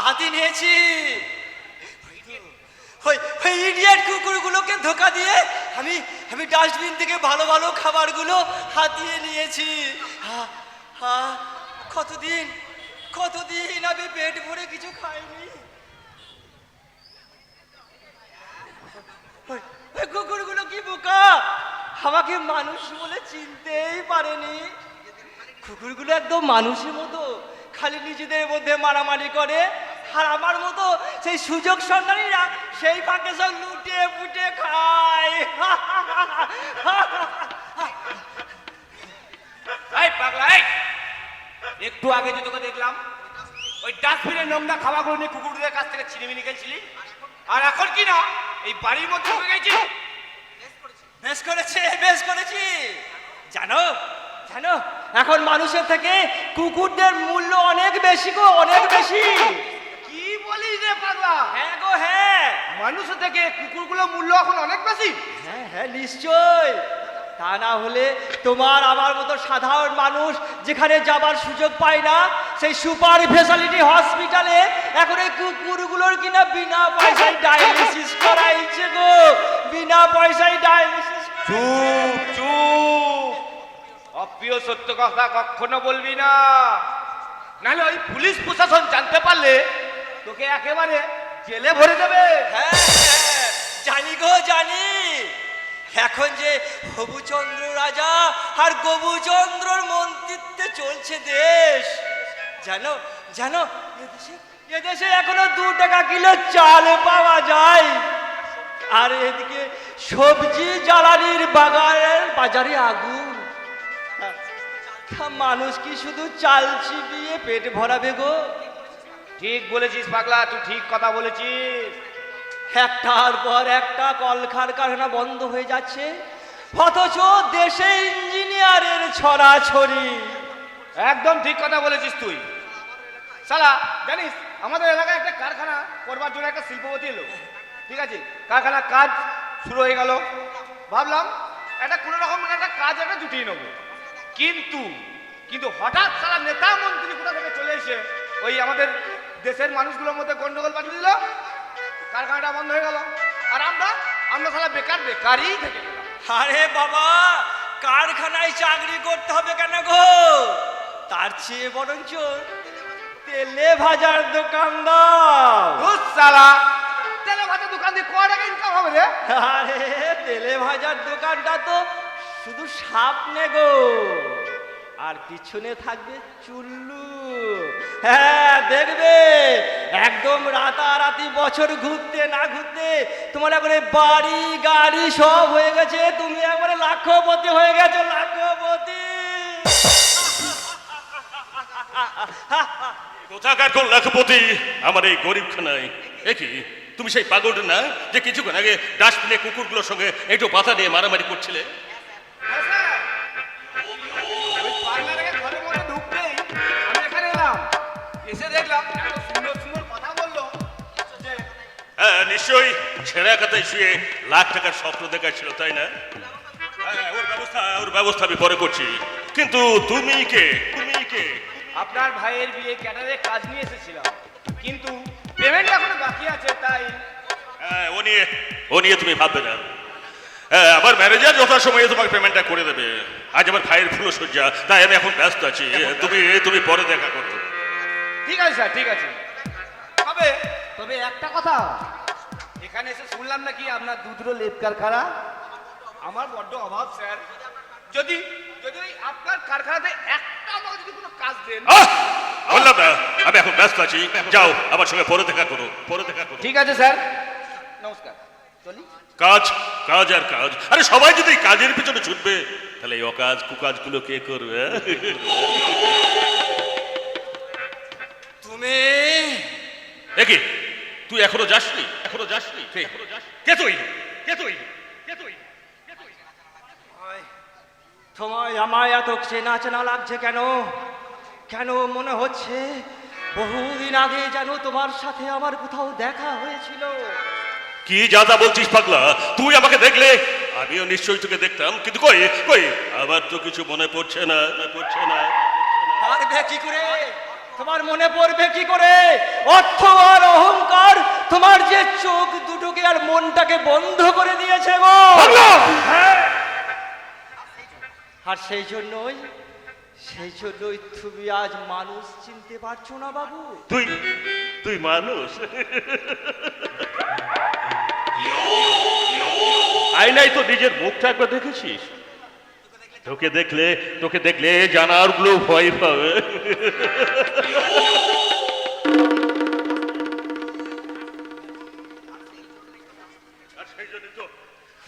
হাতি নিয়েছি। ওই ইডিয়েট কুকুরগুলোকে ধোকা দিয়ে আমি ডাস্টবিন থেকে ভালো ভালো খাবারগুলো হাতিয়ে নিয়েছি। কতদিন আমি পেট ভরে কিছু খাইনি। ওই কুকুরগুলো কি বোকা, আমাকে মানুষ বলে চিনতেই পারেনি। কুকুরগুলো একদম মানুষের মতো, খালি নিজেদের মধ্যে মারামারি করে, আর আমার মতো সেই সুযোগ সন্ধানীরা সেই ফাঁকে সব লুটে পুটে খায়। পাগলা, একটু আগে যে তোকে দেখলাম ওই ডাস্টবিনের নোংরা খাবারগুলো নিয়ে কুকুরদের কাছ থেকে ছিনিমিনি খেয়েছিলি, আর এখন কি না এই বাড়ির মধ্যে ঢুকে গেছি। বেশ করেছি। জানো এখন মানুষের থেকে কুকুরদের মূল্য অনেক বেশি গো, অনেক বেশি। কি বলিস রে পাগলা? হ্যাঁ গো হ্যাঁ, মানুষের থেকে কুকুরগুলোর মূল্য এখন অনেক বেশি। হ্যাঁ নিশ্চয়। তা না হলে তোমার আমার মতো সাধারণ মানুষ যেখানে যাবার সুযোগ পায় না, সেই সুপার স্পেশালিটি হসপিটালে এখন এই কুকুরগুলোর কিনা বিনা পয়সায় ডায়ালিসিস করাইছে গো, বিনা পয়সায় ডায়ালিসিস। চুপ, অপ্রিয় সত্য কথা কখনো বলবি না, নাহলে ওই পুলিশ প্রশাসন জানতে পারলে তোকে একেবারে জেলে ভরে দেবে। হ্যাঁ জানি গো জানি। এখন যে হবুচন্দ্র রাজা আর গবুচন্দ্রর মন্ত্রিত্বে চলছে দেশ, জানো এদেশে এখনো 2 টাকা কিলো চাল পাওয়া যায়, আর এদিকে সবজি জ্বালানির বাজারে আগুন। মানুষ কি শুধু চাল চিবিয়ে পেট ভরাবে গো? ঠিক বলেছিস পাগলা, তুই ঠিক কথা বলেছিস। একটার পর একটা কলকারখানা বন্ধ হয়ে যাচ্ছে, অথচ দেশে ইঞ্জিনিয়ারের ছড়াছড়ি। একদম ঠিক কথা বলেছিস তুই। শালা জানিস আমাদের এলাকায় একটা কারখানা করবার জন্য একটা শিল্পপতি এলো, ঠিক আছে, কারখানার কাজ শুরু হয়ে গেল। ভাবলাম একটা কোনো রকম একটা কাজ একটা জুটিয়ে নেবো, কিন্তু হঠাৎ সারা নেতা মন্ত্রী কোথা থেকে চলে এসে ওই আমাদের দেশের মানুষগুলোর মধ্যে গন্ডগোল পাঠিয়ে দিল, কারখানাটা বন্ধ হয়ে গেল, আর আমরা সারা বেকারই থেকে গেলাম। আরে বাবা, কারখানায় চাকরি করতে হবে কেন গো? তার চেয়ে বরঞ্চ তেলে ভাজার দোকান দাও। সালা তেলে ভাজার দোকান দিয়ে কয় টাকা ইনকাম হবে রে? আরে তেলে ভাজার দোকানটা তো শুধু সামনে গো, আর পিছনে থাকবে চুল্লু। হ্যাঁ দেখবে একদম রাতারাতি বছর ঘুরতে না ঘুরতে তোমার একবারে বাড়ি গাড়ি সব হয়ে গেছে, তুমি একবারে লাখপতি হয়ে গেছো, লাখপতি। কোথাকার কোন লাখপতি আমার এই গরিবখানায়? কি তুমি সেই পাগলটা না যে কিছুক্ষণ আগে ডাস্টবিনে কুকুরগুলোর সঙ্গে একটু পাতা নিয়ে মারামারি করছিলে? হ্যাঁ নিশ্চয়ই, ছেঁড়া কাতায় শুয়ে লাখ টাকার স্বপ্ন দেখাচ্ছিল, তাই না? ওর ব্যবস্থা আমি পরে করছি, কিন্তু তুমি কে? আপনার ভাইয়ের বিয়ে ক্যাটারে কাজ নিয়ে এসেছিলাম, কিন্তু পেমেন্ট এখনো বাকি আছে, তাই ও নিয়ে তুমি ভাববে না। আমার ম্যানেজার যথাসময়ে তোমাকে পেমেন্টটা করে দেবে। আজ আমার ভাইয়ের ফুলসজ্জা, তাই আমি এখন ব্যস্ত আছি, তুমি পরে দেখা করো। ঠিক আছে স্যার, ঠিক আছে। তবে একটা কথা, এখানে এসে শুনলাম নাকি আপনার দুধরো লেপ কারখানা। আমার বড্ড অভাব স্যার, যদি আপনার কারখানাতে একটা আমাকে যদি কোনো কাজ দেন। বললাম না আমি এখন ব্যস্ত আছি, যাও আমার সঙ্গে পরে দেখা করো। ঠিক আছে স্যার, নমস্কার, চলি। কাজ আর কাজ, আরে সবাই যদি কাজের পিছনে ছুটবে তাহলে এই অকাজ কুকাজগুলো কে করবে? তুমি তুই এখনো যাসনি? কে তুই? তোমায় আমায় এত চেনা লাগছে কেন? মনে হচ্ছে বহুদিন আগে যেন তোমার সাথে আমার কোথাও দেখা হয়েছিল। কি যা বলছিস পাগলা? তুই আমাকে দেখলে আমিও নিশ্চয়ই তোকে দেখতাম, কিন্তু কই আমার তো কিছু মনে পড়ছে না। পারবে কি করে? তোমার মনে পড়বে কি করে? অর্থ আর অহংকার তোমার যে চোখ দুটোকে আর মনটাকে বন্ধ করে দিয়েছে গো। হ্যাঁ। আর সেই জন্যই তুমি আজ মানুষ চিনতে পারছো না বাবু। তুই তুই মানুষ? আয়নায় তো নিজের মুখটা একবার দেখেছিস? তোকে দেখলে জানারগুলো ভয় পাবে।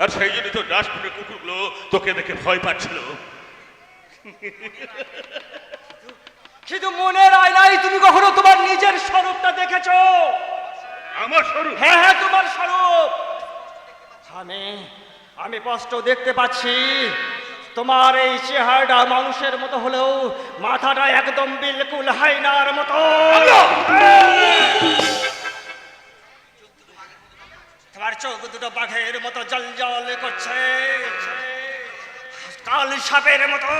আর সেই জন্যই তো ডাস্টবিনের কুকুরগুলো তোকে দেখে ভয় পাচ্ছিল। শুধু মনের আয়নায় তুমি কখনো তোমার নিজের স্বরূপটা দেখেছো? আমার স্বরূপ? হ্যাঁ হ্যাঁ, তোমার স্বরূপ আমি স্পষ্ট দেখতে পাচ্ছি। তোমার এই চেহারাটা মানুষের মতো হলেও মাথাটা একদম বিলকুল হাইনার মতো। তোমার চোখ দুটো বাঘের মতো জল করছে, কাল সাপের মতো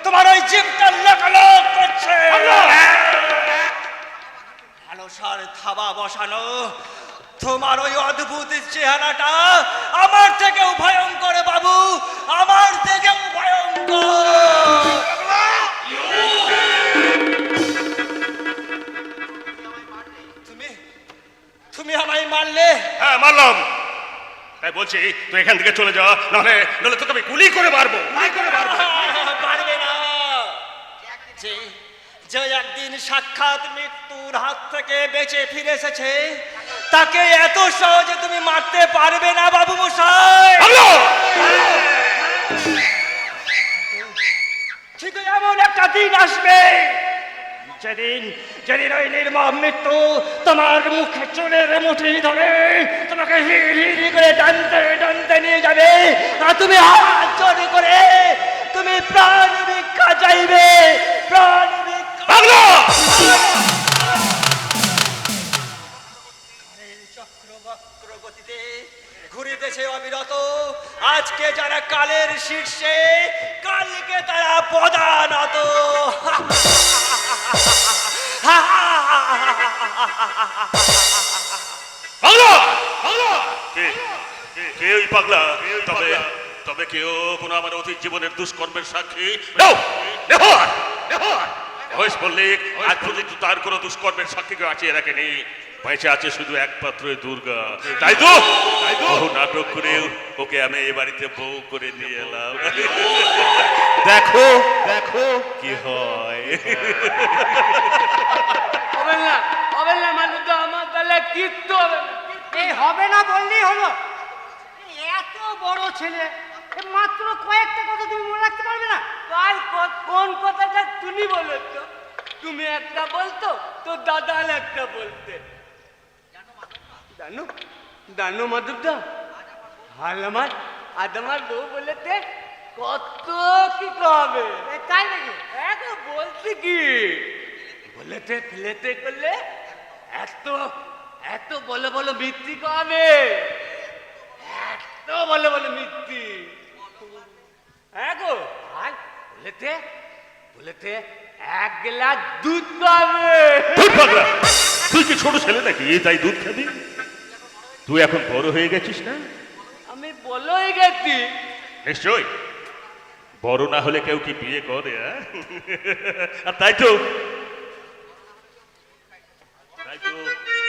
তোমার ওই জিভটা লাগালক করছে। আলসার থাবা বসানো তোমার ওই অদ্ভুত চেহারাটা আমার থেকেও ভয়ঙ্কর বাবু, আমার থেকেও ভয়ঙ্কর। তুমি আমায় মারলে? হ্যাঁ মারলাম। তাই বলছি তুই এখান থেকে চলে যা, নাহলে তোকে আমি গুলি করে মারবো। পারবে না। যে একদিন সাক্ষাৎ মৃত্যুর হাত থেকে বেঁচে ফিরে এসেছে তাকে এত সহজে তুমি মারতে পারবে না বাবু মশাই। কিন্তু এমন একটা দিন আসবে যেদিন ওই নির্মম মৃত্যু তোমার মুখে চুলের মুঠি ধরে তোমাকে হিড় করে টানতে নিয়ে যাবে, আর তুমি হাত জোড় করে তুমি প্রাণ ভিক্ষা চাইবে, প্রাণ চক্র গতিতে ঘুরিতেছে অবিরত। আজকে যারা কালের শীর্ষে, কালকে তারা পদানত। কেউই পাগলা, তবে কেউ কোনো আমার অতীত জীবনের দুষ্কর্মের সাক্ষী বয়স বললে আজ পর্যন্ত তার কোনো দুষ্কর্মের সাক্ষীকে বাঁচিয়ে রাখেনি। বেঁচে আছে শুধু একমাত্র দুর্গা। তাই তো বহু নাটক করে ওকে আমি এ বাড়িতে বউ করে নিয়ে এলাম। দেখো কি হয়। হবে না মানুষ, আমার তাহলে কিচ্ছু হবে না। এই হবে না বললেই হলো? এত বড় ছেলে, মাত্র কয়েকটা কথা তুমি মনে রাখতে পারবে না? কোন কথাটা তুমি বলো তো? তুমি একটা বলতো, তো দাদা একটা বলতে। জানো মাধবদা, আজ আমার বউ বলেতে কত কি কবে। তাই নাকি? এখন বলছি কি বলেতে ফেলেতে করলে এত বলে বলো মিথ্যি কবে, এত বলে মিথ্যি। হ্যাঁ গো, আর বলেতে এক গ্লাস দুধ পাবে। তুই কি ছোট ছেলে নাকি তাই দুধ খাবি? তুই এখন বড় হয়ে গেছিস না? আমি বলেই গেছি। নিশ্চয় বড় না হলে কেউ কি বিয়ে করে? আর তাই তো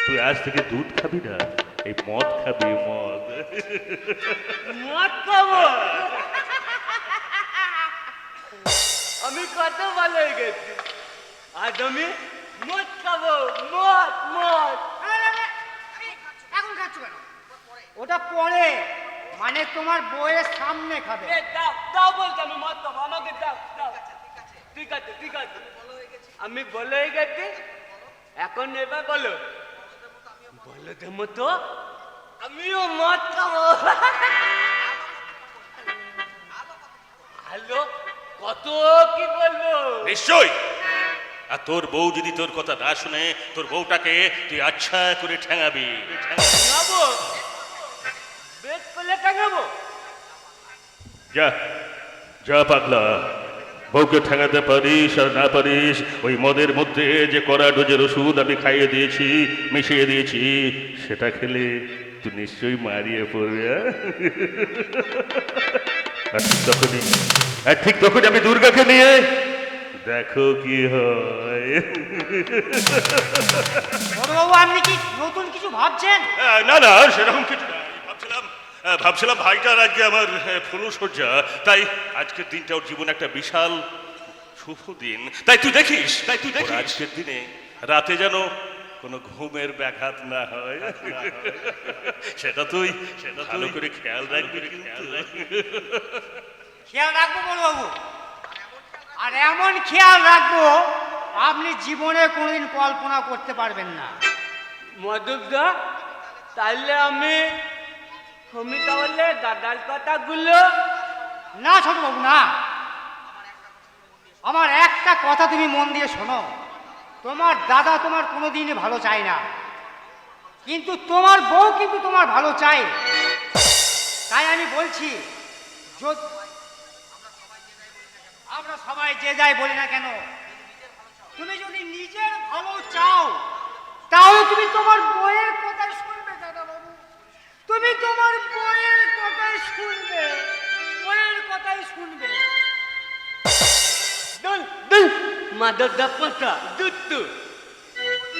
তুই আজ থেকে দুধ খাবি না, এই মদ খাবি, মদ। মদ খাবো? আমি কত ভালো হয়ে গেছি, আজ আমি মদ খাবো, মদ। এখন খাচ্ছ কেন? ওটা পরে, মানে তোমার বউয়ের সামনে খাবে। দাও বলতে আমি মদ খাবো, আমাকে দাও। ঠিক আছে আমি বলে হয়ে গেছি। এখন এবার বলো, বলদের মতো আমিও মদ খাবো। হ্যালো, কত কি বলবো? নিশ্চয়। আর তোর বউ যদি তোর কথা না শুনে, তোর বউটাকে তুই আচ্ছা করে ঠ্যাঙাবি। ঠ্যাঙাবো? বেশ করলে ঠ্যাঙাবো। যা পাগলা, বউকে ঠেঙাতে পারিস আর না পারিস, ওই মদের মধ্যে যে কড়া ডোজের ওষুধ আমি খাইয়ে দিয়েছি, মিশিয়ে দিয়েছি, সেটা খেলে তুই নিশ্চয়ই মারিয়ে পড়বে। ঠিক তখনই আমি দুর্গাকে নিয়ে দেখো কি হয়। বড়বাবু আপনি কি নতুন কিছু ভাবছেন? না না, সেরকম কিছু না। ভাবছিলাম ভাইটার আজকে আমার ফুলসজ্জা, তাই আজকের দিনটা ওর জীবনে একটা বিশাল শুভ দিন। তাই তুই দেখিস আজকের দিনে রাতে যেন কোনো ঘুমের ব্যাঘাত না হয়, সেটা তুই ভালো করে খেয়াল রাখবি। খেয়াল রাখবো বড়বাবু, আর এমন খেয়াল রাখবো আপনি জীবনে কোনোদিন কল্পনা করতে পারবেন না। মধুদা, তাহলে আমি তাহলে দাদার কথাগুলো। না ছোটবাবু না, আমার একটা কথা তুমি মন দিয়ে শোনো। তোমার দাদা তোমার কোনোদিনই ভালো চায় না, কিন্তু তোমার বউ কিন্তু তোমার ভালো চায়। তাই আমি বলছি, আমরা সবাই যে যাই বলি না কেন, তুমি যদি নিজের ভালো চাও তাহলে তুমি তোমার বউয়ের কথাই শুনবে দাদা বাবু। তুমি তোমার বউয়ের কথাই শুনবে, বউয়ের কথাই শুনবে। মাদরদা পাতা দুধ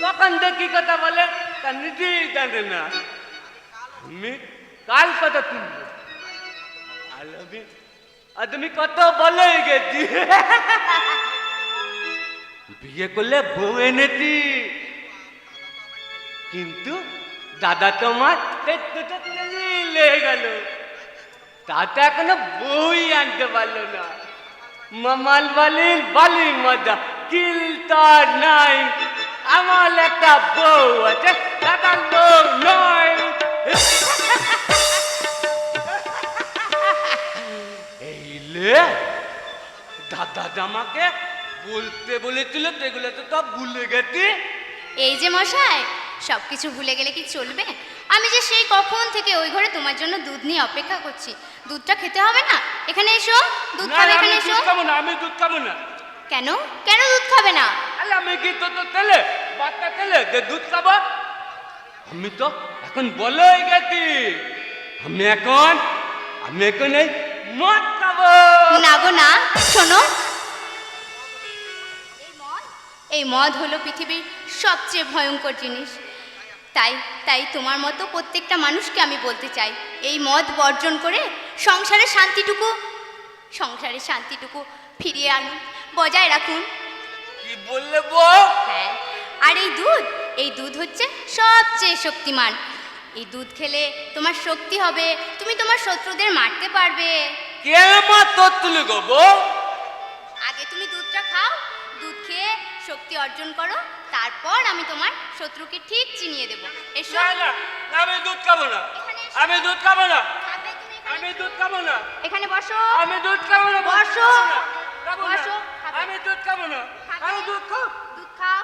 তখন দেখি কথা বলে তা নিজেই জানে না। আমি কাল কথা তুলবো, আর তুমি কত বলে গেছি, বিয়ে করলে বউ এনেছি, কিন্তু দাদা তোমার লেগে গেল, তাতে এখনো বই আনতে পারলো না। মামাল বালির মজা কিলতার নাই, আমার একটা বউ আছে, দাদার বউ নয়। এইলে দাদা জামাকে বলতে বলেছিল, সেগুলো তো সব ভুলে গেছি। এই যে মশাই, সবকিছু ভুলে গেলে কি চলবে? আমি যে সেই কখন থেকে ওই ঘরে তোমার জন্য দুধ নিয়ে অপেক্ষা করছি। দুধটা খেতে হবে না? এখানে এসো, দুধ খাবে, এখানে এসো। আমি দুধ খাবো না। কেন কেন দুধ খাবে না? আরে আমি কি তো তেলে বাচ্চা তেলে যে দুধ খাবো? আমি তো এখন বলেই গেছি, আমি এখন এই মদ খাবো। না গো না, শোনো, এই মদ হলো পৃথিবীর সবচেয়ে ভয়ঙ্কর জিনিস। তাই তোমার মতো প্রত্যেকটা মানুষকে আমি বলতে চাই, এই মদ বর্জন করে সংসারের শান্তিটুকু ফিরিয়ে আনুন, বজায় রাখুন। কি বললে বউ? হ্যাঁ, আর এই দুধ হচ্ছে সবচেয়ে শক্তিমান। এই দুধ খেলে তোমার শক্তি হবে, তুমি তোমার শত্রুদের মারতে পারবে। কে মা তোর তুলে গো বউ? আগে তুমি দুধটা খাও, দুধ খেয়ে শক্তি অর্জন করো, তারপর আমি তোমার শত্রুকে ঠিক চিনিয়ে দেবো। এসো। না, আমি দুধ খাবো না, এখানে এসো। আমি দুধ খাবো না, খাবে তুমি এখানে। আমি দুধ খাবো না, এখানে বসো। আমি দুধ খাবো না, বসো। খাবো না, বসো, খাবে। আমি দুধ খাবো না, খাবে। আমি দুধ খাবো। দুধ খাও।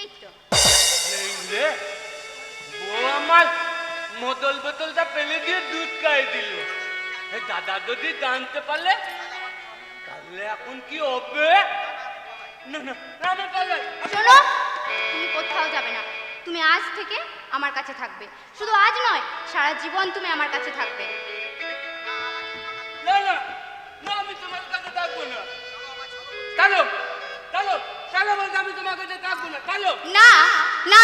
এই তো। এই রে, বউ আমার বোতলটা ফেলে দিয়ে দুধ খাই দিল। এই দাদা যদি জানতে পারলে তাহলে এখন কি হবে? না, আমি পালাই। শোনো, তুমি কোথাও যাবে না। তুমি আজ থেকে আমার কাছে থাকবে। শুধু আজ নয়, সারা জীবন তুমি আমার কাছে থাকবে। না, আমি তোমার কাছে থাকবো না। চলো বলতে আমি তোমার কাছে থাকবো না। চলো। না,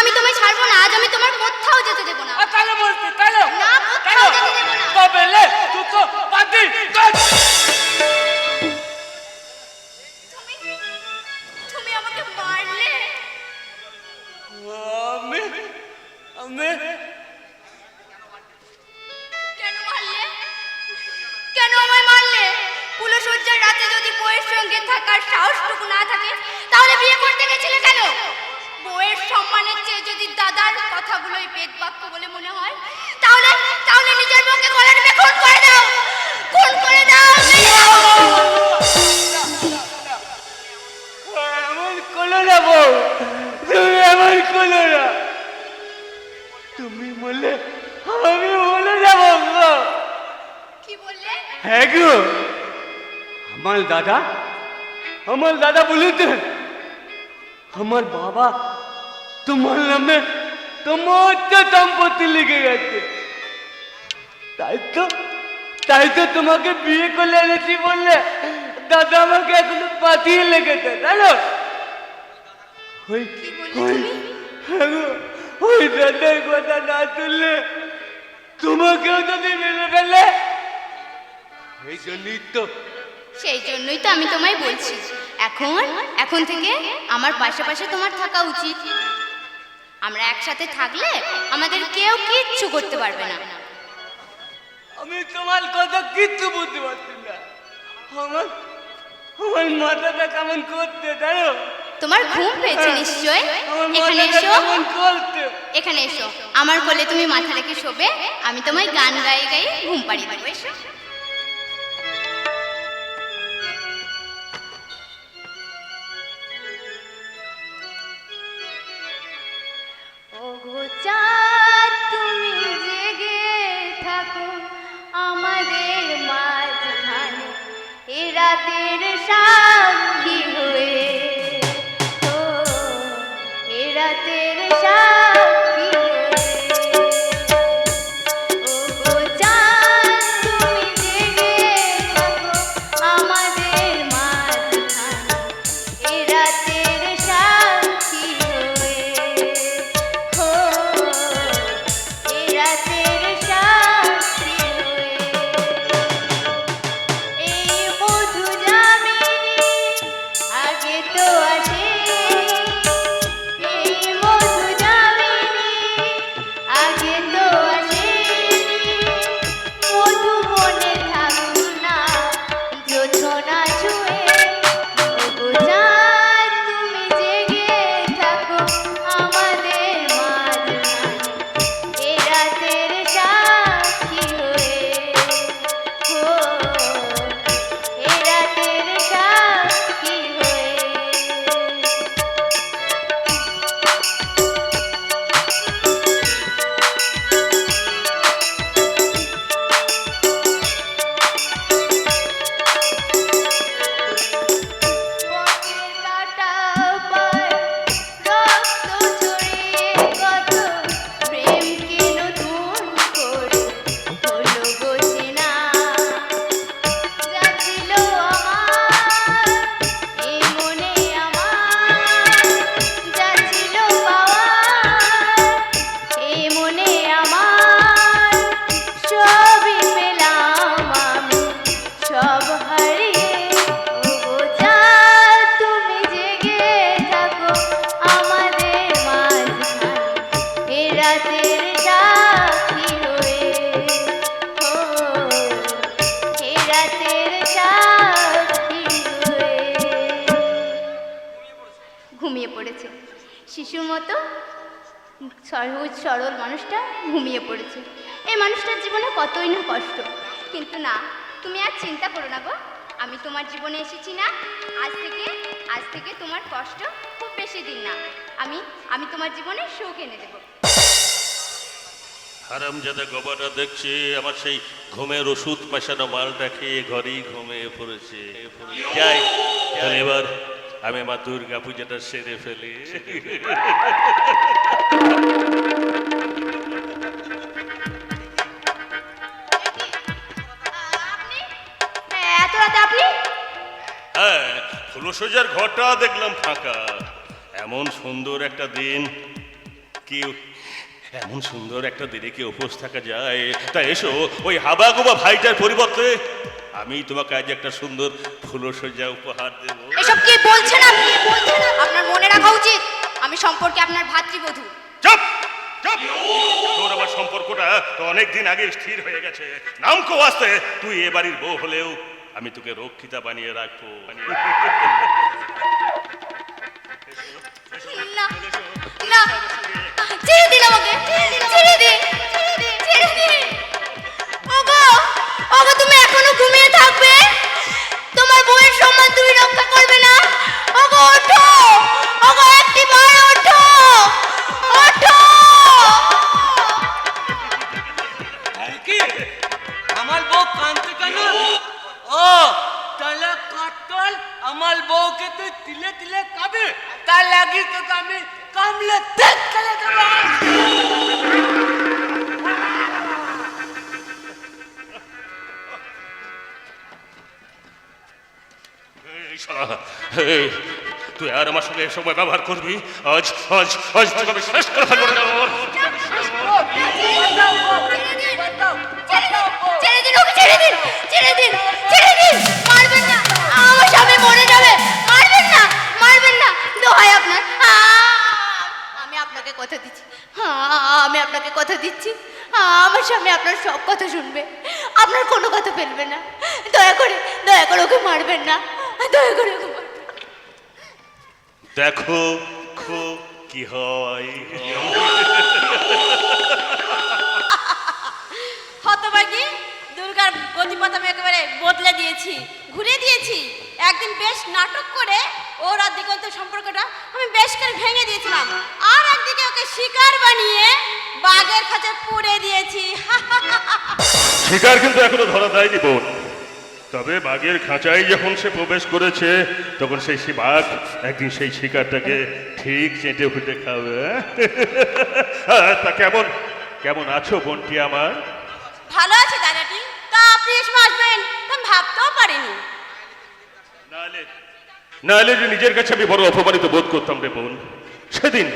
আমি তোমায় ছাড়বো না। আজ আমি তোমার কোথাও যেতে দেবো না। চলো বলছি, চলো। না, কোথাও যেতে দেবো না। তবে লে তুই তো বাদি। তুমি আমাকে মারলে। আমি কেন মারলে? কেন আমায় মারলে? কুলসজ্জার রাতে যদি বউয়ের সঙ্গে থাকার সাহসটুকু না থাকে, তাহলে বিয়ে করতে গেছিলে কেন? বউয়ের সম্মানের চেয়ে যদি দাদার কথাগুলোই বেদ বাক্য বলে মনে হয়, তাহলে নিজের বউকে গলা টিপে খুন করে দাও। খুন করে দাও। এমন করলো না বউ, তুমি এমন করলো না। তুমি বলে হ্যাঁ গো, আমার দাদা বলেছে আমার বাবা তোমার নামে তোমার সম্পত্তি লিখে গেছে। তাই তো তোমাকে বিয়ে করে এনেছি বললে দাদা আমাকে এখনো পাঠিয়ে লেগেছে, জানো? ওই হ্যাঁ গো, ওই দাদার কথা না তুললে তোমাকেও যদি মেরে ফেলে। সেই জন্যই তো আমি তোমায় বলছি এখন থেকে আমার পাশে তোমার থাকা উচিত। আমরা একসাথে থাকলে আমাদের কেউ কিচ্ছু করতে পারবে না। আমি তোমার কথা কিচ্ছু বুঝতে পারছি না। আমার মাথাটা কেমন করতে, জানো? তোমার ঘুম পেয়েছে নিশ্চয়। আমার এখানে মাথাটা এসো, কেমন করতে। এখানে এসো, আমার কোলে তুমি মাথা রেখে শোবে, আমি তোমায় গান গায়ে গায়ে ঘুম পাড়িয়ে দেবো। এসো। ওগো চাঁদ তুমি জেগে থাকো আমাদের মাঝখানে, এ রাতের সাক্ষী হয়ে, ও এ রাতের সাক্ষী হয়ে। ওগো চাঁদ তুমি জেগে থাকো আমাদের মাঝখানে, এ রাতের সাক্ষী হয়ে, ও এ রাতের সাক্ষী হয়ে। এই মধু যামিনী আগে তো আসেনি, এই মধু যামিনী আগে তো আসেনি। মধু বনে থাকুক না জোছনা ছুঁয়ে, ওগো চাঁদ তুমি জেগে থাকো আমাদের মাঝখানে, এ রাতের সাক্ষী হয়ে, ও এ রাতের সাক্ষী হয়ে। পথের কাঁটা পায় রক্ত ঝরিয়ে কত প্রেমকে নতুন করে হলো গো চেনা। যাচ্ছিল আমার এই মনে আমার, যাচ্ছিল পাওয়ার এই মনে আমার। সবই পেলাম আমি সব হারিয়ে, ওগো চাঁদ তুমি জেগে থাকো আমাদের মাঝখানে, এ রাতের সাক্ষী হয়ে, ও এ রাতের সাক্ষী হয়ে। ঘুমিয়ে পড়েছে শিশুর মতো, সহজ সরল মানুষটা ঘুমিয়ে পড়েছে। এই মানুষটার জীবনে কতই না কষ্ট, কিন্তু না, তুমি আর চিন্তা করো না গো, আমি তোমার জীবনে এসেছি না। আজ থেকে তোমার কষ্ট খুব বেশি দিন না, আমি তোমার জীবনে সুখ এনে দেবো। হারামজাদা গোবরটা দেখছি আমার সেই ঘুমের ওষুধ মেশানো মালটা খেয়ে ঘরেই ঘুমিয়ে পড়েছে। যাই, তাহলে এবার আমি মা দুর্গা পূজাটা সেরে ফেলি। এত রাতে আপনি? হ্যাঁ, ফুলসজ্জার ঘরটা দেখলাম ফাঁকা। এমন সুন্দর একটা দিন, কি এমন সুন্দর একটা দিনে কি উপোস থাকা যায়? তা এসো, ওই হাবাগোবা ভাইটার পরিবর্তে আমি তোমাকে আজ একটা সুন্দর ফুলসজ্জা উপহার দেব। এসব কি বলছেন আপনি? আপনার মনে রাখা উচিত আমি সম্পর্কে আপনার ভাতৃবধূ। চুপ চুপ, তোর আমার সম্পর্কটা তো অনেক দিন আগে স্থির হয়ে গেছে। নাম কো আসতে তুই এ বাড়ির বউ হলেও আমি তোকে রক্ষিতা বানিয়ে রাখবো। না না, ছেড়ে দিন আমাকে, ছেড়ে দিন, ছেড়ে দিন। ওগো ওগো, তুমি এখনো ঘুমিয়ে থাকবে? তোমার বউয়ের সম্মান তুমি রক্ষা করবে না? ওগো ওঠো, ওগো একটি বার ওঠো, ওঠো। কি আমার বউ কাঁদছে কেন? তিলে তিলে কাঁদে, তার লাগি তোকে আমি কামলে তেজ খেলে দেবো। এই শালা, এই, তুই আর আমার সঙ্গে এ সময় ব্যবহার করবি? আজ আজ আজ তোকে আমি শেষ করে ফেলবো রে আমার। ছেড়ে দিন ওকে, ছেড়ে দিন, ছেড়ে দিন, ছেড়ে দিন, মারবেন না, আমার স্বামী মরে যাবে, মারবেন না, মারবেন না, দোহাই আপনার। আমি আপনাকে কথা দিচ্ছি, আমি আপনাকে কথা দিচ্ছি, আমার স্বামী আপনার সব কথা শুনবে, আপনার কোনো কথা ফেলবে না। দয়া করে ওকে মারবেন না, দয়া করে ওকে মারবেন না। দেখো খো কি হয়। হতভাগী, দুর্গার গতিপথ আমি একেবারে বদলে দিয়েছি, ঘুরিয়ে দিয়েছি। একদিন বেশ নাটক করে ওর আর দিগন্তের সম্পর্কটা আমি বেশ করে ভেঙে দিয়েছিলাম, আর একদিকে ওকে শিকার বানিয়ে বাঘের খাঁচায় পুড়ে দিয়েছি। শিকার কিন্তু এখনো ধরা দেয়নি বোন, তবে বাঘের খাঁচায় যখন সে প্রবেশ করেছে তখন সেই বাঘ একদিন সেই শিকারটাকে ঠিক চেটে ফুটে খাবে। তা কেমন কেমন আছো বোনটি আমার? ভালো আছে দাদাটি, তা আপনি এসে আসবেন তা আমি ভাবতেও পারিনি। নাহলে যে নিজের কাছে আমি বড় অপমানিত বোধ করতাম রে বোন। সেদিন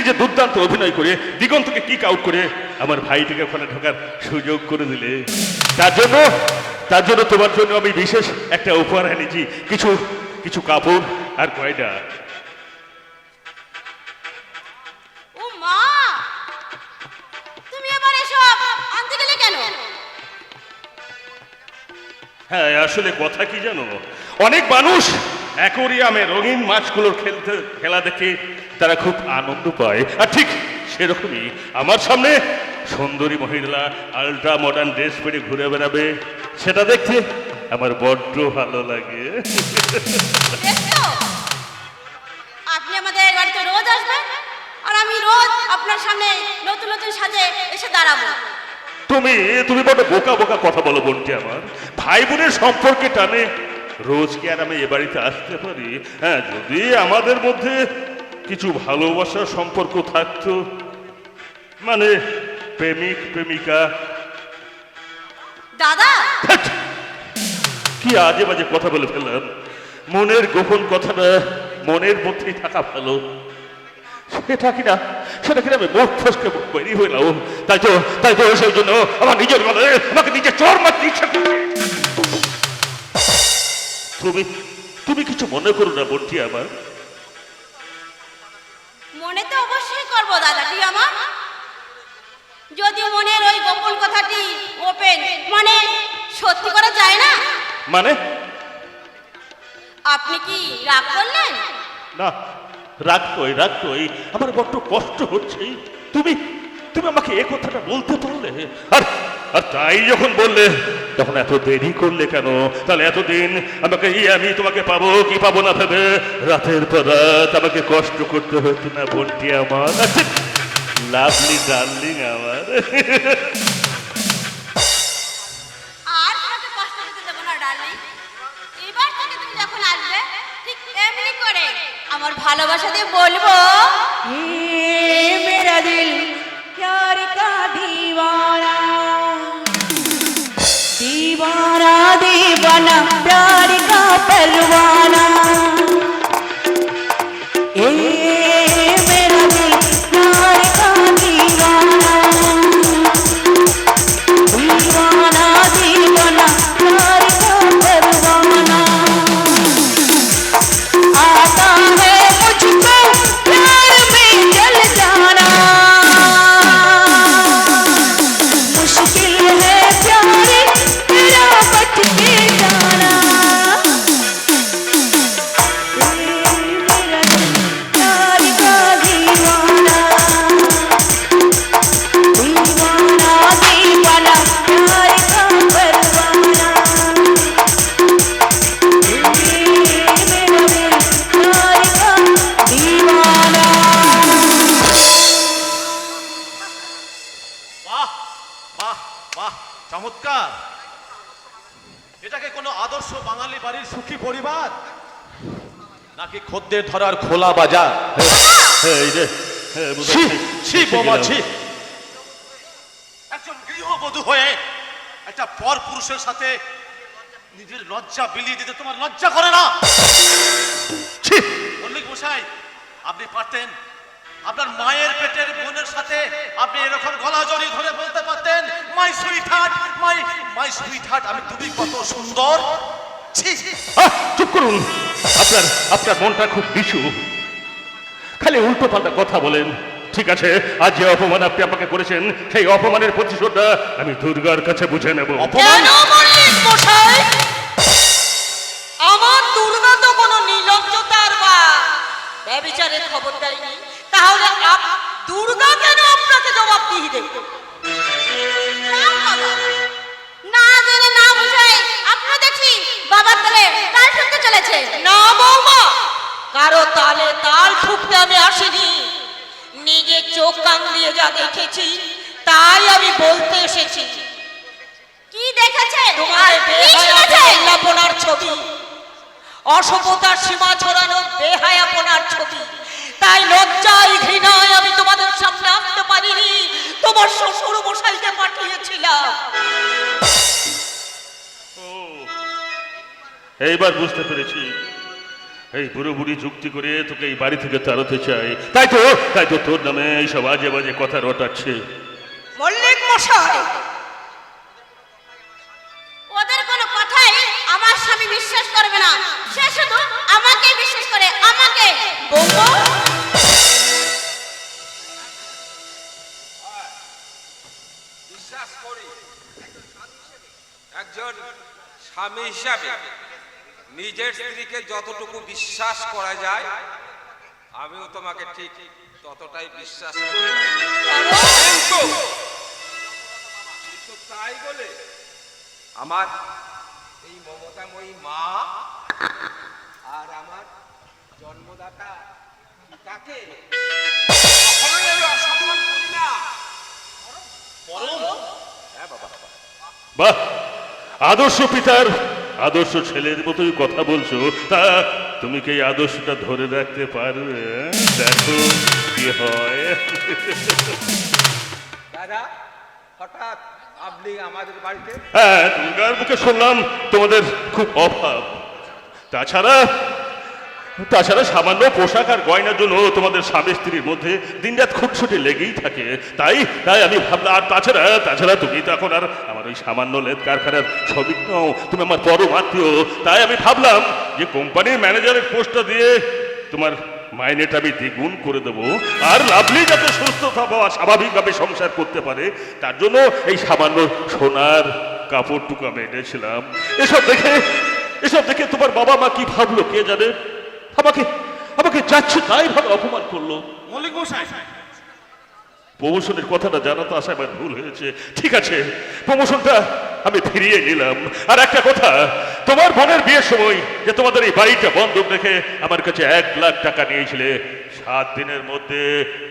যে দুর্দান্ত অভিনয় করে দিগন্তকে কিক আউট করে আমার ভাইটিকে ওখানে ঢোকার সুযোগ করে দিলে, তার জন্য তোমার জন্য আমি বিশেষ একটা উপহার এনেছি, কিছু কাপড় আর কয়টা। ও মা, তুমি এবার এসব আনতে গেলে কেন? হ্যাঁ, আসলে কথা কি জানো, অনেক মানুষ অ্যাকোরিয়ামে রঙিন মাছগুলোর খেলা দেখে তারা খুব আনন্দ পায়, আর ঠিক সেরকমই আমার সামনে সুন্দরী মহিলা আল্ট্রা মডার্ন ড্রেস পরে ঘুরে বেড়াবে, সেটা দেখতে আমার বড্ড ভালো লাগে। বেশ তো, আপনি আমাদের বাড়িতে রোজ আসবেন, আর আমি রোজ আপনার সামনে নতুন নতুন সাজে এসে দাঁড়াবো। তুমি বড় বোকা বোকা কথা বলো বোনটি আমার। ভাই বোনের সম্পর্কে টানে রোজ কি আর আমি এ বাড়িতে আসতে পারি? হ্যাঁ, যদি আমাদের মধ্যে কিছু ভালোবাসার সম্পর্ক থাকতো, মানে প্রেমিক প্রেমিকা। দাদা, কি আজে বাজে কথা বলে ফেললাম। মনের গোপন কথাটা মনের মধ্যেই থাকা ভালো, সেটা কিনা আমি মুখ ফসকে বেরিয়ে হইলাম। তাই তো সেই জন্য আমার নিজের গলে আমাকে নিজের চর মারতে ইচ্ছা করছে। তুমি কিছু মনে করো না বোনটি আমার। মনে তো অবশ্যই করবো দাদাটি আমার, যদি মনের ওই গোপন কথাটি ওপেন মানে সত্যি করা যায় না। মানে আপনি কি রাগ করলেন? না, রাখতোই আমার বড্ড কষ্ট হচ্ছে। তুমি আমাকে এ কথাটা বলতে পারলে, আর তাই যখন বললে তখন এত দেরি করলে কেন? তাহলে এতদিন আমি তোমাকে পাবো কি পাবো না ভেবে রাতের পর রাত আমাকে কষ্ট করতে হতো না বোনটি আমার। লাভলি ডার্লিং আমার। আর তোমাকে কষ্ট দিতে দেবো না ডার্লিং। এবার থেকে তুমি যখন আসবে ঠিক এমনি করে আমার ভালোবাসা দিয়ে বলবো, मेरा दिल प्यार का दीवाना दीवाना दीवाना प्यार का परवाना ए मेरा दिल प्यार का दीवाना दीवाना दीवाना प्यार का परवाना आता है मुझको प्यार में जल जाना मुश्किल है प्यारे तेरा बच के जाना मेरा दिल प्यार का दीवाना दीवाना दीवाना प्यार का परवाना मेरा दिल प्यार का दीवाना বাহ বাহ বাহ, চমৎকার! এটাকে কোনো আদর্শ বাঙালি বাড়ির সুখী পরিবার? নাকি খদ্দের ধরার খোলা বাজার? এই রে, বোধহয় ছি, ঠিক- ছি ঠিক বোমা, গেলাম। ছি। একজন গৃহবধূ হয়ে একটা পর পুরুষের সাথে নিজের লজ্জা বিলিয়ে দিতে তোমার লজ্জা করে না? ছি! মল্লিক মশাই, আপনি পারতেন আপনার মায়ের পেটের বোনের সাথে আপনি এরকম গলা জড়িয়ে ধরে বলতে পারতেন, my sweet heart, my sweet heart, আমি তুমি কত সুন্দর। ছি! চুপ করুন। আপনার মনটা খুব নিচু, খালি উল্টো পাল্টা কথা বলেন। ঠিক আছে, আজ যে অপমান আপনি আমাকে করেছেন, সেই অপমানের প্রতিশোধটা আমি দুর্গার কাছে বুঝে নেব। কেন মল্লিক মশাই? আমার দুর্গা তো কোনো নির্লজ্জতার বা ব্যভিচারের খবর দেয়নি, তাহলে দুর্গা কেন আপনাকে জবাবদিহি দেবে? না জেনে না বুঝে আপনারা দেখি বাবার তলে তাল ঠুকতে চলেছে। না বৌমা, কারো তালে তাল ঠুকতে আমি আসিনি। নিজের চোখ কান দিয়ে যা দেখেছি তাই আমি বলতে এসেছি। কি দেখেছেন? তোমার কি বেহায়া শুনেছেন? বেহায়াপনার ছবি, অসভ্যতার সীমা ছড়ানো বেহায়াপনার ছবি। তাই লজ্জায় ঘৃণায় আমি তোমাদের সামনে আসতে পারিনি, তোমার শ্বশুর মশাইকে পাঠিয়েছিলাম। এইবার বুঝতে পেরেছি, এই বুড়ো বুড়ি যুক্তি করে তোকে এই বাড়ি থেকে তাড়াতে চাই। তাই তো তোর নামে এইসব আজে বাজে কথা রটাচ্ছে। মল্লিক মশাই, ওদের কোনো কথাই আমার স্বামী বিশ্বাস করবে না। সে শুধু আমাকে বিশ্বাস করে, আমাকে। বৌমা বিশ্বাস করি একজন স্বামী হিসাবে নিজের স্ত্রীকে যতটুকু বিশ্বাস করা যায় আমিও তোমাকে ঠিক ততটাই বিশ্বাস করি। কিন্তু তাই বলে আমার এই মমতাময়ী মা আর আমার জন্মদাতা পিতাকে কখনোই আমি অসম্মান করি না। বাহ, আদর্শ পিতার আদর্শ ছেলের মতোই কথা বলছো। তা তুমি কি এই আদর্শটা ধরে রাখতে পারবে? দেখো কি হয়। দাদা, হঠাৎ আপনি আমাদের বাড়িতে? হ্যাঁ, দুর্গার মুখে শুনলাম তোমাদের খুব অভাব। তাছাড়া সামান্য পোশাক আর গয়নার জন্য তোমাদের স্বামী স্ত্রীর মধ্যে দিনরাত খুঁটছুটি লেগেই থাকে। তাই আমি ভাবলাম, আর তাছাড়া তুমি তো এখন আর আমার ওই সামান্য লেদ কারখানার শ্রমিক নও, তুমি আমার পরম আত্মীয়। তাই আমি ভাবলাম যে কোম্পানির ম্যানেজারের পোস্টটা দিয়ে তোমার মাইনেটা আমি দ্বিগুণ করে দেবো, আর লাভলি যাতে সুস্থ স্বাভাবিকভাবে সংসার করতে পারে তার জন্য এই সামান্য সোনার কাপড়টুকু আমি এনেছিলাম। এসব দেখে তোমার বাবা মা কি ভাবলো কে জানে। আমাকে যাচ্ছে তাই ভাবে অপমান করলো। মল্লিক মশাই, প্রমোশনের কথাটা জানা তো আশা আমার ভুল হয়েছে। ঠিক আছে, প্রমোশনটা আমি ফিরিয়ে নিলাম। আর একটা কথা, তোমার বোনের বিয়ের সময় যে তোমাদের এই বাড়িটা বন্ধক রেখে আমার কাছে 1 লাখ টাকা নিয়েছিলে, 7 দিনের মধ্যে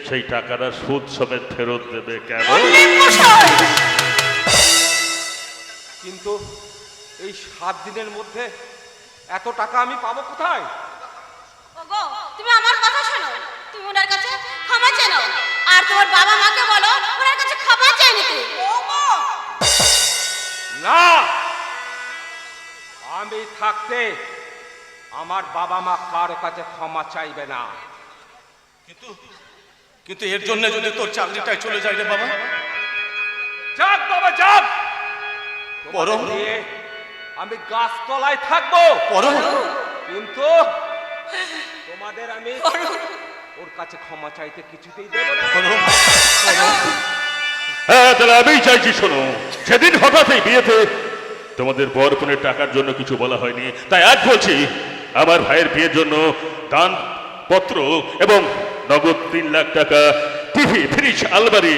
সেই টাকাটা সুদ সমেত ফেরত দেবে। কেন? কিন্তু এই 7 দিনের মধ্যে এত টাকা আমি পাবো কোথায়? ওগো, তুমি আমার কথা শোনো। তুমি ওনার কাছে ক্ষমা চেয়ে নাও, আর তোমার বাবা মাকে বলো ওনার কাছে ক্ষমা চেয়ে নিতে। না, আমি থাকতে আমার বাবা মা কারো কাছে ক্ষমা চাইবে না। কিন্তু এর জন্য যদি তোর চাকরিটাই চলে যায় রে বাবা। যাক বাবা যাক, পরম দিয়ে আমি গাছতলায় থাকবো, পরম কিন্তু তোমাদের আমি ওর কাছে ক্ষমা চাইতে কিছুতেই দেব না। পরম হ্যাঁ, তাহলে আমি চাইছি, শোনো, সেদিন হঠাৎ এই বিয়েতে তোমাদের বরপণের টাকার জন্য কিছু বলা হয়নি। তাই আজ বলছি, আমার ভাইয়ের বিয়ের জন্য দান পত্র এবং নগদ 3 লাখ টাকা, টিভি, ফ্রিজ, আলমারি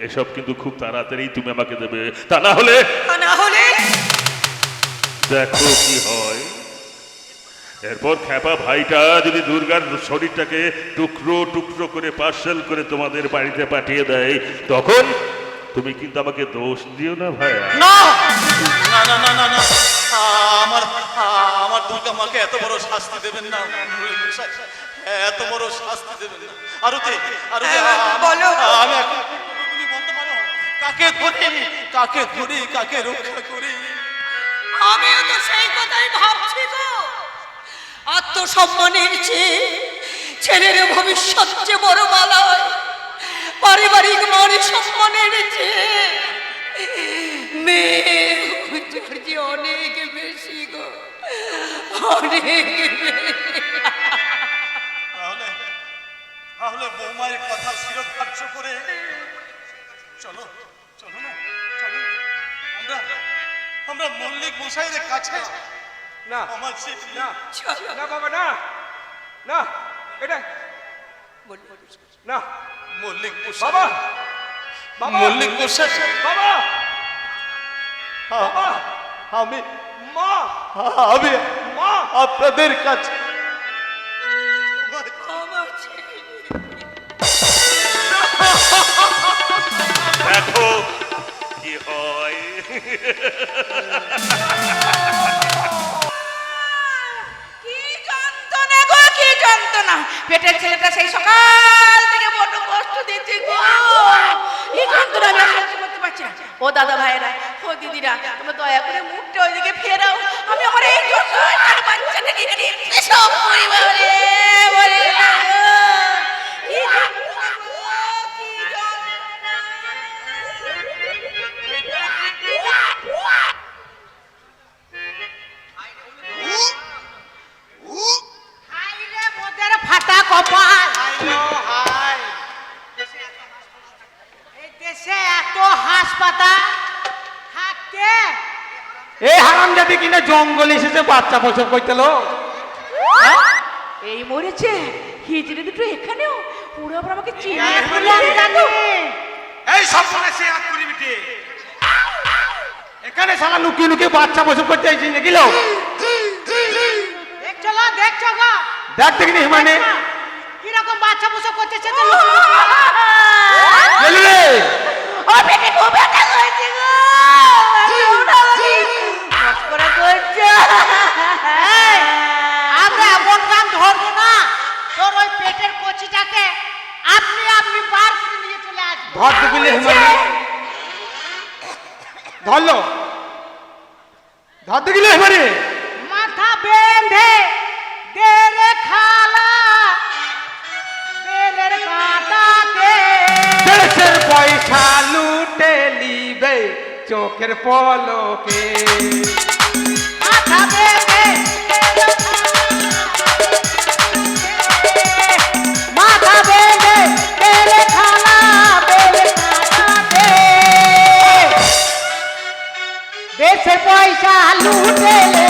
এসব কিন্তু খুব তাড়াতাড়ি তুমি আমাকে দেবে। তা না হলে দেখো কি হয়। এরপর খ্যাপা ভাইটা যদি দুর্গার শরীরটাকে টুকরো টুকরো করে পার্সেল করে তোমাদের বাড়িতে পাঠিয়ে দেয়, তখন তুমি কিন্তু আমাকে দোষ দিও না ভাই। না না না না না, আমার আমাকে এত বড় শাস্তি দেবেন না, এত বড় শাস্তি দেবেন না। আরতি, আরতি, বলো। আমি এখন তুমি বলতে পারো কাকে ধরি, কাকে ধরি, কাকে রক্ষা করি? আমিও তো সেই কথাই ভাবছি গো। আত্মসম্মানের চেয়ে ছেলের ভবিষ্যৎ যে বড় বালায়, পারিবারিক মান সম্মানের চেয়ে মেয়ের হুজুর যে অনেক বেশি গো, অনেক বেশি। তাহলে তাহলে বৌমায়ের কথা শিরোধার্য করে চলো, চলো না, চলো আমরা আমরা মল্লিক মশাইয়ের কাছে না আমার সে না না বাবা, না না, এটা না মল্লিক বাবা, মশাই, বাবা, মল্লিক মশাই, বাবা, বাবা, আমি মা, আমি মা, আপনাদের কাছে আমার ছেলে দেখো কি হয়। কি যন্ত্রণা গো, কি যন্ত্রণা! পেটের ছেলেটা সেই সকাল থেকে বড় কষ্ট দিচ্ছে গো। এই যন্ত্রণা আমি আর সহ্য করতে পারছি না। ও দাদা ভাইরা, ও দিদিরা, তোমরা দয়া করে মুখটা ওইদিকে ফেরাও। আমি আমার এই যন্ত্রণার বাচ্চাটাকে নিয়ে এসব পরিবারে বলে না গো। কি যন্ত্রণা গো, কি যন্ত্রণা! হাইরে মোদের ফাটা কপাল! এই দেশে এত হাসপাতাল থাকতে এই হারামজাদি কিনা জঙ্গল এসেছে বাচ্চা প্রসব করতে লো। এই মরেছে হিজড়ে দুটো এখানেও পুরো আবার আমাকে চিনে এই সব সময় সে আগ করি বিটে। এখানে শালা লুকিয়ে লুকিয়ে বাচ্চা প্রসব করতে আইছিস নাকি লো? দেখছো গো, দেখছো গো দেখ দেখিনি মানে কিরকম বাচ্চা প্রসব করতেছে তো গেলি রে। ও পেটে খুব ব্যথা হয়েছে গো, মস্করা করছে। আমরা এমন কাম ধরবো না, তোর ওই পেটের কচিটাকে আপনি আপনি বার করে নিয়ে চলে আসবো। ধর দেখলি হিমানি, ধরলো, ধর দেখলি হিমানি। মাথা বেঁধে দে রে খালা বেলের কাঁটাতে। দেশের পয়সা লুটে লিবে চোখের পলকে। মাথা বেঁধে মাথা বেঁধে দে রে খালা বেলের কাঁটাতে। দেশের পয়সা লুটে লে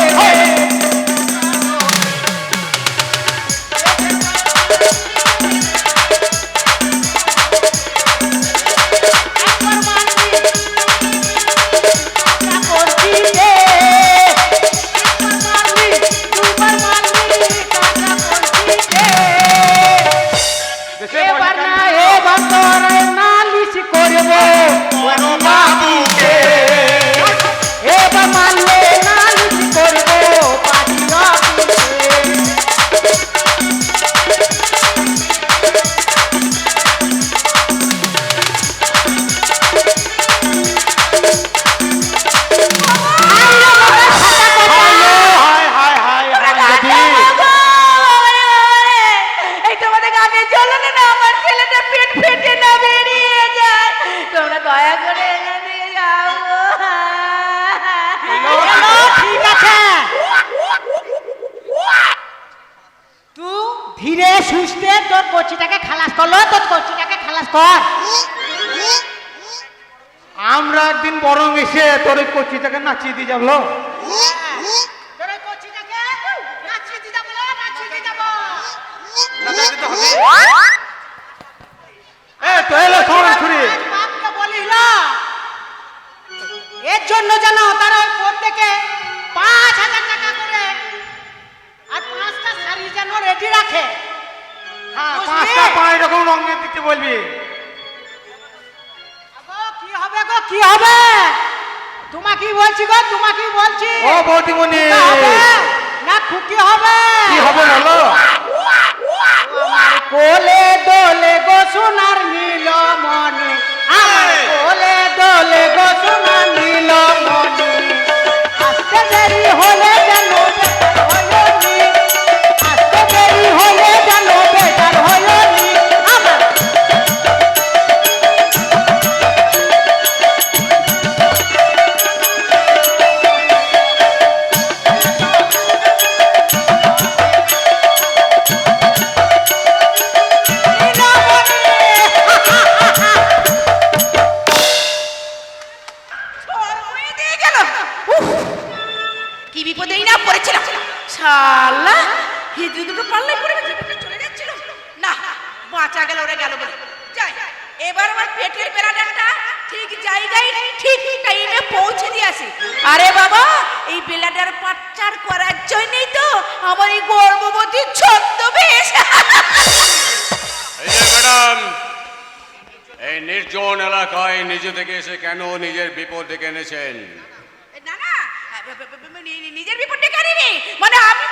ধীরে সুস্থে তোর কচিটাকে খালাস করলো, তোর কচিটাকে খালাস কর। আমরা একদিন বরং এসে তোর ওই কচিটাকে নাচিয়ে দিয়ে যাবো। তোর ওই কচিটাকে নাচিয়ে দিয়ে যাবো, নাচিয়ে দিয়ে যাবো। তো এলো সবাই ছুরি। বাপকে বলিল এর জন্য যেন তারা ওই প্রত্যেকে 5,000 টাকা করে আর 5টা শাড়ি যেন রেডি রাখে। হ্যাঁ, বুঝলি? 5টা 5 রকম রঙের দিতে বলবি। আগো, কি হবে গো, কি হবে? তোমাকেই বলছি গো, তোমাকেই বলছি। ও বৌদিমণি, কি হবে? না খুকি হবে কি হবে বলো? আমার কোলে দোলে গো সোনার নীল মনে, আমার কোলে দোলে গো সোনার নীল মনে, আসতে দেরি হলে যেন বেকার হয়নি, আসতে দেরি হলে যেন বেকার হয়নি আমার। হয়ে দিয়ে গেল। উফ, কি বিপদেই না পড়েছিলাম। শালা হিজু দুটো পাল্লাই পড়ে জীবনটা চলে যাচ্ছিল। না, বাঁচা গেল, ওরে গেল বলে যাই। এবার আমার পেটের বেলাডাটা ঠিক জায়গায় ঠিক টাইমে পৌঁছে দিয়ে আসি। আরে বাবা, এই বেলাডার পাচার করার জন্যই তো আমার এই গর্ভবতী ছদ্মবেশ। এই যে ম্যাডাম, এই নির্জন এলাকায় নিজে থেকে এসে কেন নিজের বিপদ ডেকে এনেছেন? না না, নিজের বিপদ ডেকে আনিনি, মানে আমি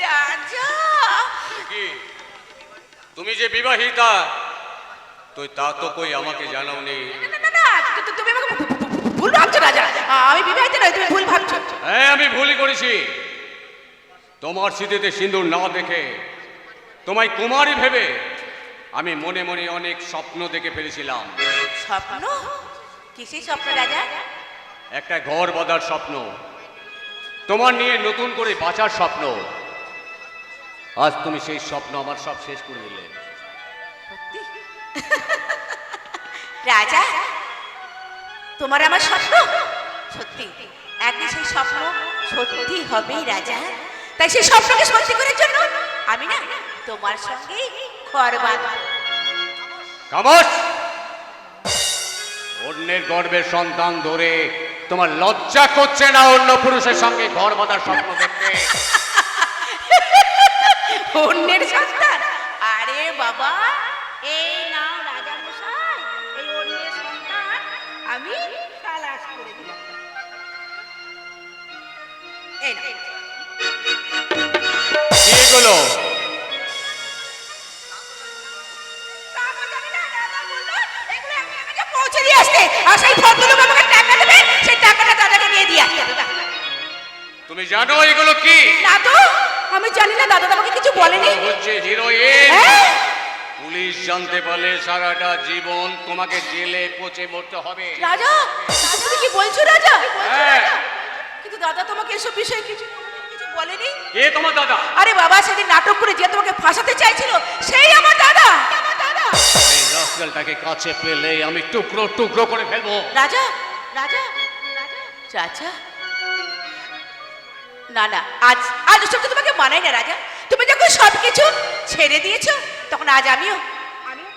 রাজা। কি তুমি যে বিবাহিতা, তুই তা তো কই আমাকে জানাওনি? না না না, তুমি আমাকে ভুল ভাবছো রাজা। আমি বিবাহিত নই, তুমি ভুল ভাবছো। হ্যাঁ, আমি ভুলই করেছি। তোমার স্মৃতিতে সিঁদুর না দেখে, তোমায় কুমারী ভেবে আমি মনে মনে অনেক স্বপ্ন দেখে ফেলেছিলাম। স্বপ্ন? কিসের স্বপ্ন রাজা? একটা ঘর বাঁধার স্বপ্ন, তোমার নিয়ে নতুন করে বাঁচার স্বপ্ন। আজ তুমি সেই স্বপ্ন আমার সব শেষ করে দিলে। রাজা, তোমার আমার স্বপ্ন সত্যি, একদিন সেই স্বপ্ন সত্যি হবেই রাজা। তাই সেই স্বপ্নকে সত্যি করার জন্য আমি না তোমার সঙ্গে ঘর বাঁধব। খামোশ! অন্যের গর্ভের সন্তান ধরে তোমার লজ্জা করছে না অন্য পুরুষের সঙ্গে ঘর বাঁধার স্বপ্ন দেখতে? অন্যের সন্তান? আরে বাবা, এই নাও রাজা মশাই, এই অন্যের সন্তান আমি খালাস করে দিলাম। এই নাও। কি এগুলো? পৌঁছে দিয়ে আসতে, আর সেই ভদ্রলোক আমাকে টাকা দেবে, সেই টাকাটা দাদাকে দিয়ে দিয়ে আসতে হবে। তুমি জানো এগুলো কি? না তো, আমি জানি না, দাদা আমাকে কিছু বলেনি। এগুলো হচ্ছে হিরোইন। হ্যাঁ? পুলিশ জানতে পারলে সারাটা জীবন তোমাকে জেলে পচে মরতে হবে। রাজা, তুমি কি বলছো রাজা? হ্যাঁ। কিন্তু দাদা তোমাকে এসব বিষয়ে কিছু বলেনি। কে তোমার দাদা? আরে বাবা, সেদিন নাটক করে যে তোমাকে ফাঁসাতে চাইছিল, সেই আমার দাদা। এই রাস্কেলটাকে কাছে পেলে আমি টুকরো টুকরো করে ফেলবো। রাজা, রাজা, রাজা, না না, আজ আজ ওসবটা তোমাকে মানাই না রাজা। তুমি যখন সবকিছু ছেড়ে দিয়েছো, তখন আজ আমিও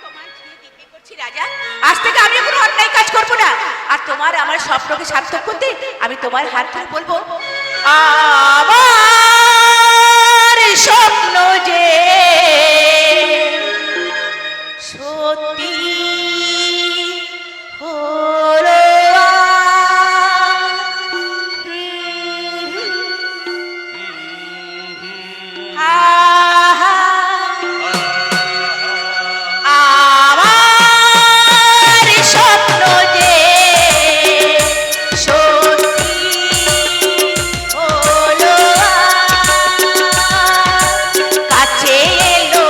তোমায় ছেড়ে দিব্যি করছি রাজা। আজ থেকে আমি কোনো অন্যায় কাজ করবো না। আর তোমার আমার স্বপ্নকে সার্থক করতে আমি তোমার হাত ধরে বলবো, আমার স্বপ্ন যে সত্যি হলো। আমার স্বপ্ন যে সত্যি হলো, কাছে এলো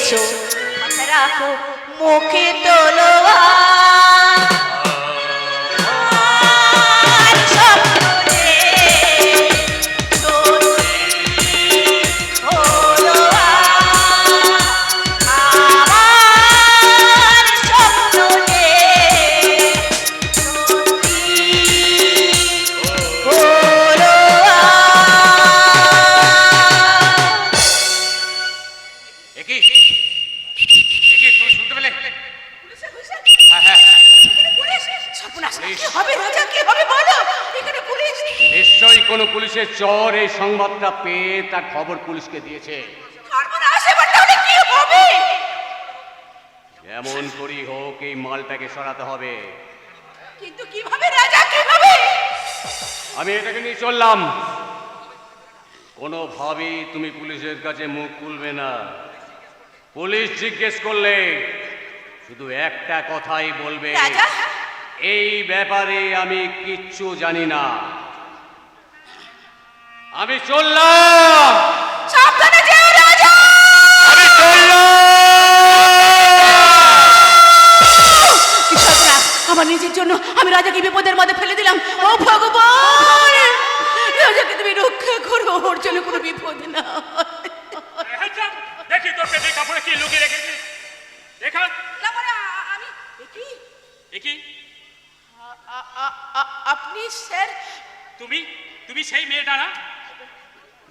এসো কথা রাখো মুখে তোলো আর স্বপ্ন যে সত্যি হলো আমার স্বপ্ন যে সত্যি হলো একই একই তুমি শুনতে পেলে? হ্যাঁ, হ্যাঁ, হ্যাঁ। নিশ্চয়ই কোনো পুলিশের চর এই সংবাদটা পেয়ে তার খবর পুলিশকে দিয়েছে। এমন করেই হোক এই মালটাকে সরাতে হবে। কিন্তু কিভাবে রাজা, কিভাবে? আমি এটাকে নিয়ে চললাম। কোনোভাবেই তুমি পুলিশের কাছে মুখ খুলবে না। পুলিশ জিজ্ঞেস করলে শুধু একটা কথাই বলবে, রাজা? এই ব্যাপারে আমি কিচ্ছু জানি না। আমি চললাম। সাবধানে যেও রাজা। আমি চললাম। কি সর্বনাশ! আমার নিজের জন্য আমি রাজাকে বিপদের মধ্যে ফেলে দিলাম। ও ভগবান, রাজাকে তুমি রক্ষা করো, ওর জন্য কোনো বিপদ না হয়। দেখি তোর পেটে কাপড়ে কি লুকিয়ে রেখেছিস দেখা। না মানে আমি কি একই আপনি স্যার? তুমি তুমি সেই মেয়েটা না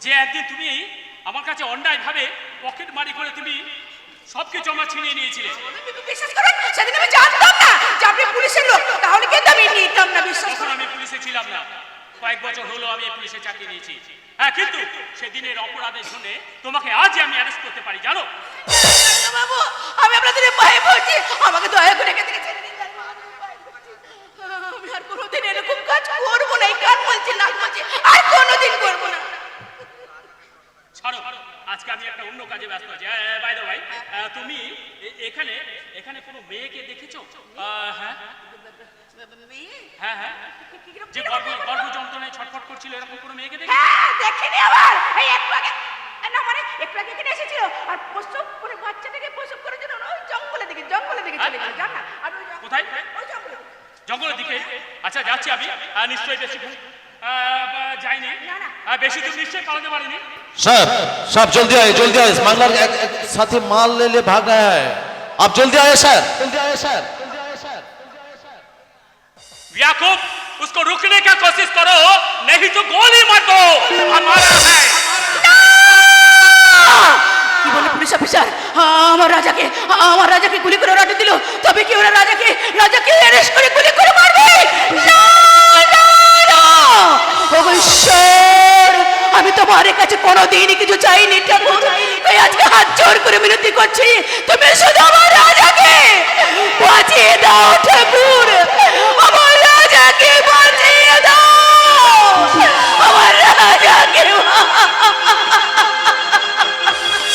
যে একদিন তুমি আমার কাছে অন্যায়ভাবে পকেট মারি করে তুমি সবকিছু আমার ছিনিয়ে নিয়েছিলে। বিশ্বাস করুন, সেদিন আমি জানতাম না যে আপনি পুলিশের লোক, তাহলে কিন্তু আমি নিতাম না। বিশ্বাস তখন আমি পুলিশে ছিলাম না, কয়েক বছর হলো আমি পুলিশে চাকরি নিয়েছি। হ্যাঁ, কিন্তু সেদিনের অপরাধের জন্য তোমাকে আজ আমি অ্যারেস্ট করতে পারি, জানো? বাবু, আমি আপনাদের পায়ে পড়ছি, আমাকে দয়া করে এখান থেকে ছেড়ে দিন। আমি আর কোনোদিন এরকম কাজ করবো না। এই কাজ বলছি, না বলছি, আর কোনোদিন করবো না। ছাড়ো, আজকে আমি একটা অন্য কাজে ব্যস্ত আছি। বাই দ্য ভাই, তুমি এখানে এখানে কোনো মেয়েকে দেখেছো? হ্যাঁ হ্যাঁ হ্যাঁ, যে গর্ভ যন্ত্রণায় ছটফট করছিল, এরকম কোনো মেয়েকে দেখেছো? হ্যাঁ, দেখিনি আবার। এই একটু আগে, না মানে একটু আগে এখানে এসেছিল, আর প্রসব করে বাচ্চাটাকে প্রসব করার জন্য ওই জঙ্গলে দিকে চলে গেল, জান না? আর ওই কোথায়? ওই জঙ্গলে। জঙ্গলের দিকে? আচ্ছা, যাচ্ছি আমি। নিশ্চয়ই বেশি যাইনি, বেশি দূর নিশ্চয়ই পালাতে পারিনি। साहब साहब जल्दी आए, जल्दी आए। मंगल साथी माल ले भाग रहा है। आप जल्दी आए सर, जल्दी आए सर। याकूब, उसको रुकने का कोशिश करो, नहीं तो गोली मार दो। हमारा है। কি বলে পুলিশ অফিসার? আমার রাজাকে গুলি করে রাতে দিল, তবে কি ওরা রাজাকে অ্যারেস্ট করে গুলি করে মারবে? না না না! ওগো ঈশ্বর, আমি তোমার কাছে কোনোদিনই কিছু চাইনি ঠাকুর, তাই আজকে হাত জোর করে মিনতি করছি, তুমি শুধু